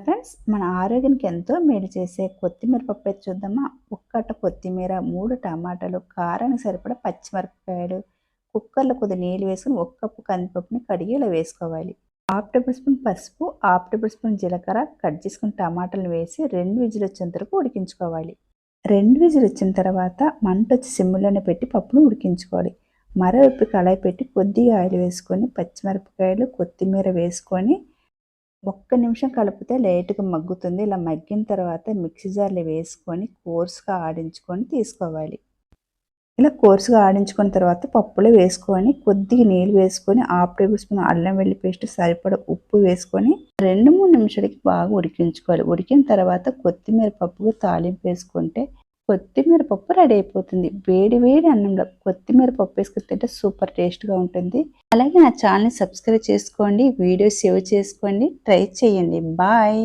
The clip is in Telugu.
ఫ్రెండ్స్, మన ఆరోగ్యానికి ఎంతో మేలు చేసే కొత్తిమీర పప్పు అయితే చూద్దామా. ఒక్కట కొత్తిమీర, 3 టమాటాలు, కారానికి సరిపడా పచ్చిమిరపకాయలు, కుక్కర్లో కొద్ది నీళ్ళు వేసుకొని ఒక కప్పు కందిపప్పుని కడిగి ఇలా వేసుకోవాలి. హాఫ్ టేబుల్ స్పూన్ పసుపు, హాఫ్ టేబుల్ స్పూన్ జీలకర్ర, కట్ చేసుకుని టమాటాలు వేసి 2 విజిల్ వచ్చేంత వరకు ఉడికించుకోవాలి. 2 విజిల్ వచ్చిన తర్వాత మంట వచ్చి సిమ్లోనే పెట్టి పప్పును ఉడికించుకోవాలి. మరోవైపు కళాయి పెట్టి కొద్దిగా ఆయిల్ వేసుకొని పచ్చిమిరపకాయలు, కొత్తిమీర వేసుకొని ఒక్క నిమిషం కలిపితే లైట్‌గా మగ్గుతుంది. ఇలా మగ్గిన తర్వాత మిక్సీ జార్‌లో వేసుకొని కోర్స్‌గా ఆడించుకొని తీసుకోవాలి. ఇలా కోర్స్‌గా ఆడించుకున్న తర్వాత పప్పులో వేసుకొని కొద్దిగా నీళ్ళు వేసుకొని హాఫ్ టేబుల్ స్పూన్ అల్లం వెల్లుల్లి పేస్ట్ సరిపడా ఉప్పు వేసుకొని 2, 3 నిమిషాలకి బాగా ఉడికించుకోవాలి. ఉడికిన తర్వాత కొత్తిమీర పప్పుకు తాలింపు వేసుకుంటే కొత్తిమీర పప్పు రెడీ అయిపోతుంది. వేడి వేడి అన్నంలో కొత్తిమీర పప్పు వేసుకొని తింటే సూపర్ టేస్ట్‌గా ఉంటుంది. అలాగే నా ఛానల్‌ని సబ్స్క్రైబ్ చేసుకోండి. వీడియో సేవ్ చేసుకోండి. ట్రై చేయండి. బాయ్.